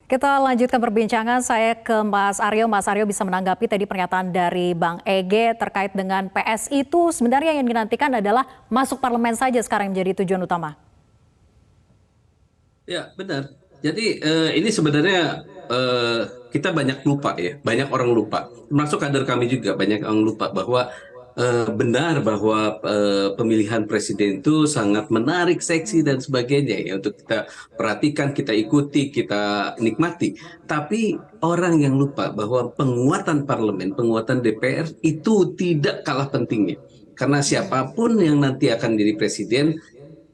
Kita lanjutkan perbincangan, saya ke Mas Aryo. Mas Aryo bisa menanggapi tadi pernyataan dari Bang Ege terkait dengan PSI itu sebenarnya yang dinantikan adalah masuk parlemen saja sekarang yang menjadi tujuan utama. Ya, benar. Jadi ini sebenarnya kita banyak lupa ya, banyak orang lupa. Termasuk kader kami juga banyak orang lupa bahwa benar bahwa pemilihan presiden itu sangat menarik, seksi dan sebagainya ya untuk kita perhatikan, kita ikuti, kita nikmati. Tapi orang yang lupa bahwa penguatan parlemen, penguatan DPR itu tidak kalah pentingnya. Karena siapapun yang nanti akan jadi presiden,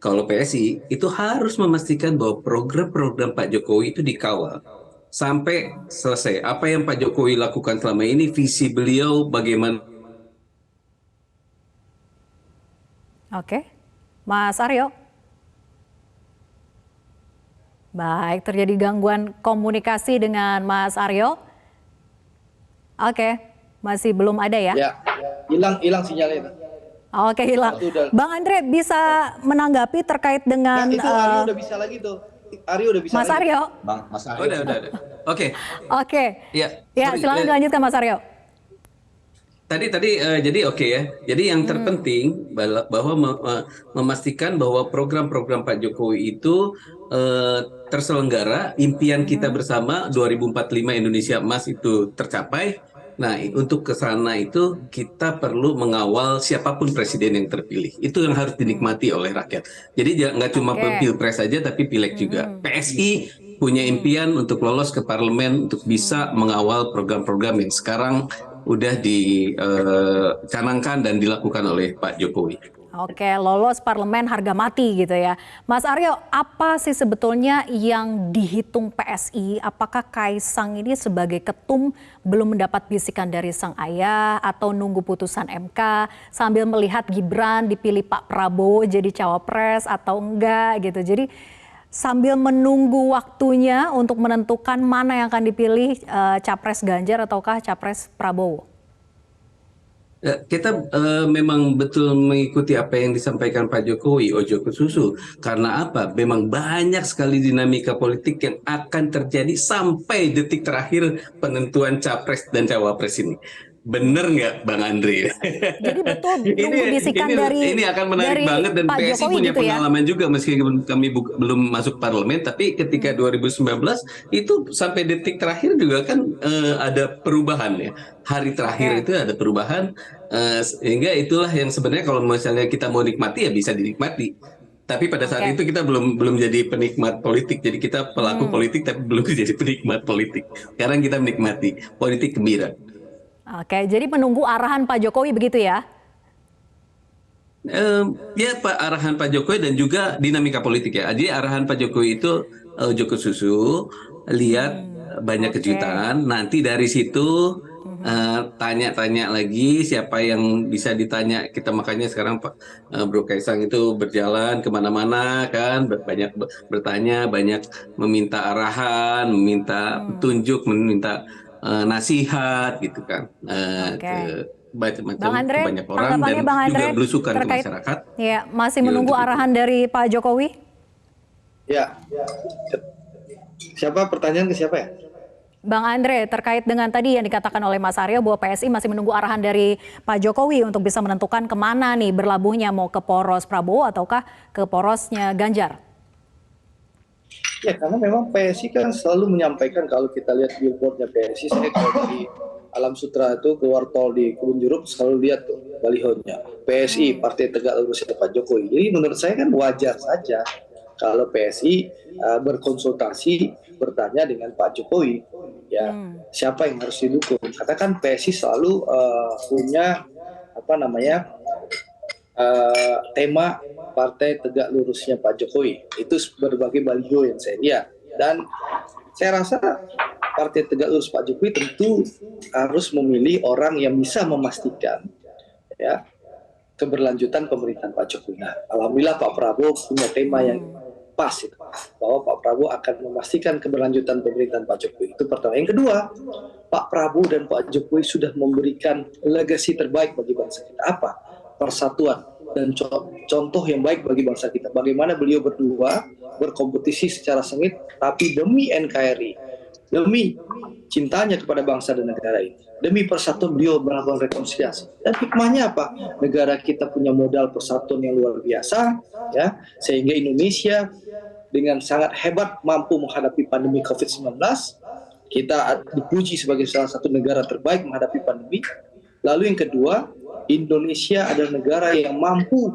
kalau PSI itu harus memastikan bahwa program-program Pak Jokowi itu dikawal sampai selesai. Apa yang Pak Jokowi lakukan selama ini, visi beliau bagaimana. Oke, Mas Aryo. Baik, terjadi gangguan komunikasi dengan Mas Aryo. Oke, masih belum ada ya? Ya, hilang sinyalnya. Oke, hilang. Bang Andre bisa menanggapi terkait dengan itu Aryo udah bisa lagi tuh. Aryo udah bisa Mas lagi. Aryo. Mas Aryo. Udah. Oke. Oke. Ya, Silakan dilanjutkan Mas Aryo. Tadi jadi oke ya. Jadi yang terpenting bahwa memastikan bahwa program-program Pak Jokowi itu terselenggara, impian kita bersama 2045 Indonesia Emas itu tercapai. Nah, untuk ke sana itu kita perlu mengawal siapapun presiden yang terpilih. Itu yang harus dinikmati oleh rakyat. Jadi nggak cuma pilpres saja, tapi pileg juga. PSI punya impian untuk lolos ke parlemen, untuk bisa mengawal program-program yang sekarang udah dicanangkan dan dilakukan oleh Pak Jokowi. Oke, lolos parlemen harga mati gitu ya. Mas Aryo, apa sih sebetulnya yang dihitung PSI? Apakah Kaisang ini sebagai ketum belum mendapat bisikan dari sang ayah atau nunggu putusan MK sambil melihat Gibran dipilih Pak Prabowo jadi cawapres atau enggak gitu. Jadi sambil menunggu waktunya untuk menentukan mana yang akan dipilih capres Ganjar ataukah capres Prabowo? Ya, kita memang betul mengikuti apa yang disampaikan Pak Jokowi, ojo ke susu. Karena apa? Memang banyak sekali dinamika politik yang akan terjadi sampai detik terakhir penentuan capres dan cawapres ini. Bener nggak Bang Andre? Jadi betul nunggu bisikan dari ini akan menarik banget dan Pak PSI Jokowi punya gitu ya? pengalaman juga meskipun kami belum masuk parlemen, tapi ketika 2019 itu sampai detik terakhir juga kan ada perubahan ya. Hari terakhir itu ada perubahan sehingga itulah yang sebenarnya kalau misalnya kita mau nikmati ya bisa dinikmati. Tapi pada saat itu kita belum jadi penikmat politik, jadi kita pelaku politik tapi belum jadi penikmat politik. Sekarang kita menikmati politik gembira. Oke, jadi menunggu arahan Pak Jokowi begitu ya? Ya arahan Pak Jokowi dan juga dinamika politik ya. Jadi arahan Pak Jokowi itu Joko Susu, lihat banyak kejutan. Nanti dari situ tanya-tanya lagi siapa yang bisa ditanya. Kita makanya sekarang Pak Bro Kaisang itu berjalan kemana-mana kan, banyak bertanya, banyak meminta arahan, meminta petunjuk, meminta nasihat gitu kan ke macam-macam banyak orang dan Bang juga Andre, belusukan ke terkait, masyarakat. Ya, masih menunggu arahan dari Pak Jokowi? Ya. Siapa pertanyaan ke siapa ya? Bang Andre, terkait dengan tadi yang dikatakan oleh Mas Aryo bahwa PSI masih menunggu arahan dari Pak Jokowi untuk bisa menentukan kemana nih berlabuhnya, mau ke poros Prabowo ataukah ke porosnya Ganjar? Ya, karena memang PSI kan selalu menyampaikan, kalau kita lihat billboardnya PSI, saya kalau di Alam Sutra itu keluar tol di Kebun Jeruk selalu lihat tuh balihonya PSI, Partai Tegak Lurus Pak Jokowi. Jadi menurut saya kan wajar saja kalau PSI berkonsultasi, bertanya dengan Pak Jokowi, ya siapa yang harus didukung. Katakan PSI selalu punya tema Partai Tegak Lurusnya Pak Jokowi. Itu berbagai baliho yang saya lihat. Dan saya rasa Partai Tegak Lurus Pak Jokowi tentu harus memilih orang yang bisa memastikan ya keberlanjutan pemerintahan Pak Jokowi. Nah, alhamdulillah Pak Prabowo punya tema yang pas itu, bahwa Pak Prabowo akan memastikan keberlanjutan pemerintahan Pak Jokowi. Itu pertama. Yang kedua, Pak Prabowo dan Pak Jokowi sudah memberikan legasi terbaik bagi bangsa kita. Apa? Persatuan dan contoh yang baik bagi bangsa kita. Bagaimana beliau berdua berkompetisi secara sengit, tapi demi NKRI, demi cintanya kepada bangsa dan negara ini. Demi persatuan beliau melakukan rekonsiliasi. Dan hikmahnya apa? Negara kita punya modal persatuan yang luar biasa, ya, sehingga Indonesia dengan sangat hebat mampu menghadapi pandemi COVID-19. Kita dipuji sebagai salah satu negara terbaik menghadapi pandemi. Lalu yang kedua, Indonesia adalah negara yang mampu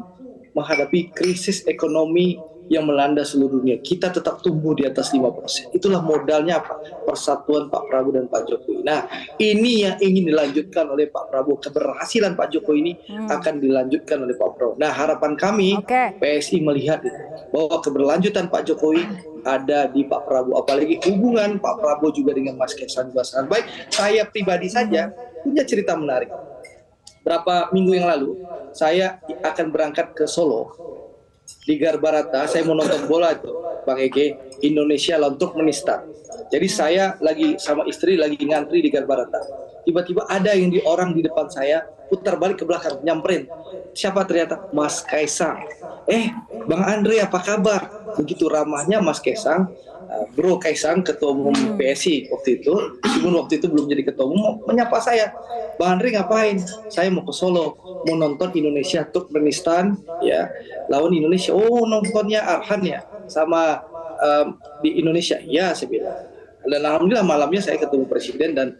menghadapi krisis ekonomi yang melanda seluruh dunia. Kita tetap tumbuh di atas 5%. Itulah modalnya apa? Persatuan Pak Prabowo dan Pak Jokowi. Nah, ini yang ingin dilanjutkan oleh Pak Prabowo. Keberhasilan Pak Jokowi ini akan dilanjutkan oleh Pak Prabowo. Nah, harapan kami PSI melihat bahwa keberlanjutan Pak Jokowi ada di Pak Prabowo. Apalagi hubungan Pak Prabowo juga dengan Mas Kaisang juga sangat baik. Saya pribadi saja punya cerita menarik. Berapa minggu yang lalu, saya akan berangkat ke Solo. Di Garbarata, saya mau nonton bola itu, Bang Ege, Indonesia lawan Turkmenistan. Jadi saya lagi sama istri lagi ngantri di Garbarata. Tiba-tiba ada yang orang di depan saya putar balik ke belakang, nyamperin. Siapa ternyata? Mas Kaisang. Bang Andre apa kabar? Begitu ramahnya Mas Kaisang, Bro Kaisang, Ketua Umum PSI waktu itu, meskipun waktu itu belum jadi Ketua Umum, menyapa saya. Bang Andre ngapain? Saya mau ke Solo, mau nonton Indonesia Turkmenistan, ya, lawan Indonesia. Oh, nontonnya Arhan ya, sama di Indonesia. Ya, saya bilang. Dan alhamdulillah malamnya saya ketemu Presiden dan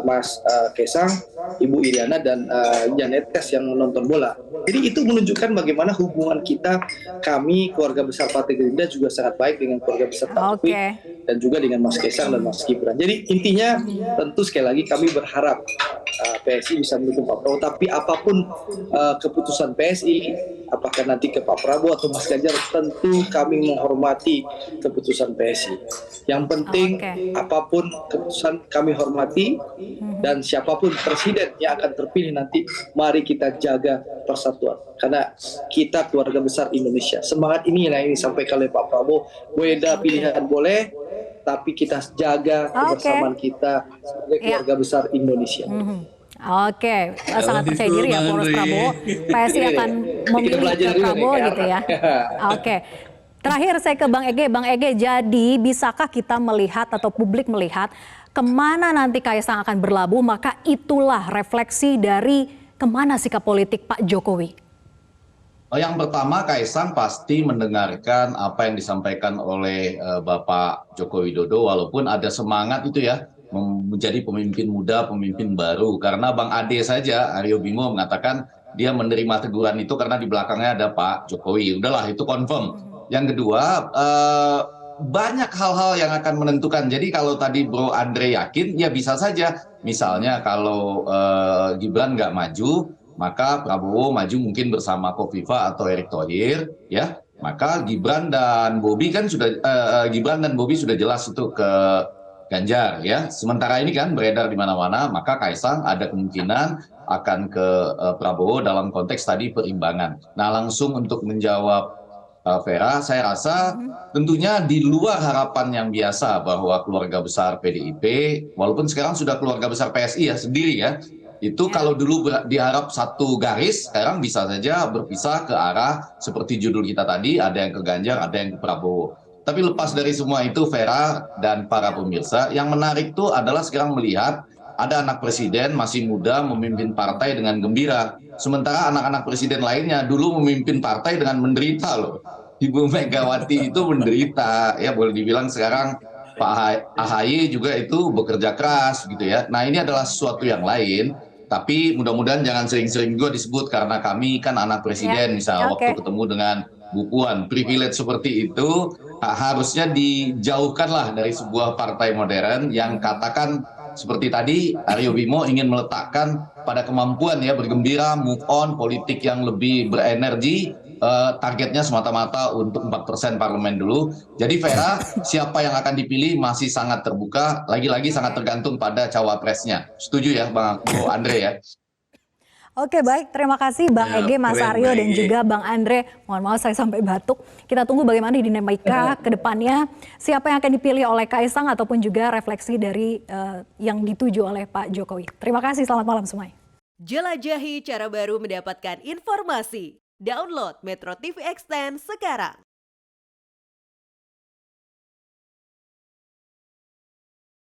Mas Kaisang, Ibu Iriana dan Janetes yang menonton bola. Jadi itu menunjukkan bagaimana hubungan kita, kami keluarga besar Partai Gerindra juga sangat baik dengan keluarga besar Pak Jokowi dan juga dengan Mas Kaisang dan Mas Gibran. Jadi intinya tentu sekali lagi kami berharap PSI bisa mendukung Pak Prabowo. Tapi apapun keputusan PSI, apakah nanti ke Pak Prabowo atau Mas Ganjar, tentu kami menghormati keputusan PSI. Yang penting apapun keputusan kami hormati, dan siapapun presiden yang akan terpilih nanti, mari kita jaga persatuan. Karena kita keluarga besar Indonesia. Semangat ini yang ingin disampaikan oleh Pak Prabowo. Beda pilihan boleh, tapi kita jaga kebersamaan kita sebagai keluarga besar Indonesia. Sangat percaya diri ya poros Prabowo. PSI akan memilih Prabowo gitu ya. Terakhir saya ke Bang Ege. Bang Ege, jadi bisakah kita melihat atau publik melihat kemana nanti Kaisang akan berlabuh, maka itulah refleksi dari kemana sikap politik Pak Jokowi? Yang pertama, Kaisang pasti mendengarkan apa yang disampaikan oleh Bapak Joko Widodo, walaupun ada semangat itu ya, menjadi pemimpin muda, pemimpin baru. Karena Bang Ade saja, Aryo Bimo mengatakan dia menerima teguran itu karena di belakangnya ada Pak Jokowi. Udahlah, itu confirm. Yang kedua, banyak hal-hal yang akan menentukan. Jadi kalau tadi Bro Andre yakin, ya bisa saja. Misalnya kalau Gibran nggak maju, maka Prabowo maju mungkin bersama Kofifa atau Erick Thohir, ya. Maka Gibran dan Bobi sudah jelas itu ke Ganjar, ya. Sementara ini kan beredar di mana-mana, maka Kaisang ada kemungkinan akan ke Prabowo dalam konteks tadi perimbangan. Nah, langsung untuk menjawab Vera, saya rasa tentunya di luar harapan yang biasa bahwa keluarga besar PDIP, walaupun sekarang sudah keluarga besar PSI ya sendiri ya, itu kalau dulu diharap satu garis, sekarang bisa saja berpisah ke arah seperti judul kita tadi, ada yang ke Ganjar, ada yang ke Prabowo. Tapi lepas dari semua itu, Vera dan para pemirsa, yang menarik itu adalah sekarang melihat ada anak presiden masih muda memimpin partai dengan gembira. Sementara anak-anak presiden lainnya dulu memimpin partai dengan menderita loh. Ibu Megawati itu menderita, ya boleh dibilang sekarang Pak AHY juga itu bekerja keras gitu ya. Nah, ini adalah sesuatu yang lain, tapi mudah-mudahan jangan sering-sering juga disebut karena kami kan anak presiden, misalnya waktu ketemu dengan Bu Puan, privilege seperti itu harusnya dijauhkanlah dari sebuah partai modern yang katakan seperti tadi Aryo Bimo ingin meletakkan pada kemampuan ya bergembira, move on, politik yang lebih berenergi, targetnya semata-mata untuk 4% parlemen dulu. Jadi Vera, siapa yang akan dipilih masih sangat terbuka, lagi-lagi sangat tergantung pada cawapresnya. Setuju ya Bang Andre ya? Oke, baik, terima kasih Bang Ege, Mas Aryo, dan juga Bang Andre. Mohon maaf saya sampai batuk. Kita tunggu bagaimana dinamika ke depannya, siapa yang akan dipilih oleh Kaisang ataupun juga refleksi dari yang dituju oleh Pak Jokowi. Terima kasih, selamat malam semuanya. Jelajahi cara baru mendapatkan informasi. Download Metro TV Extend sekarang.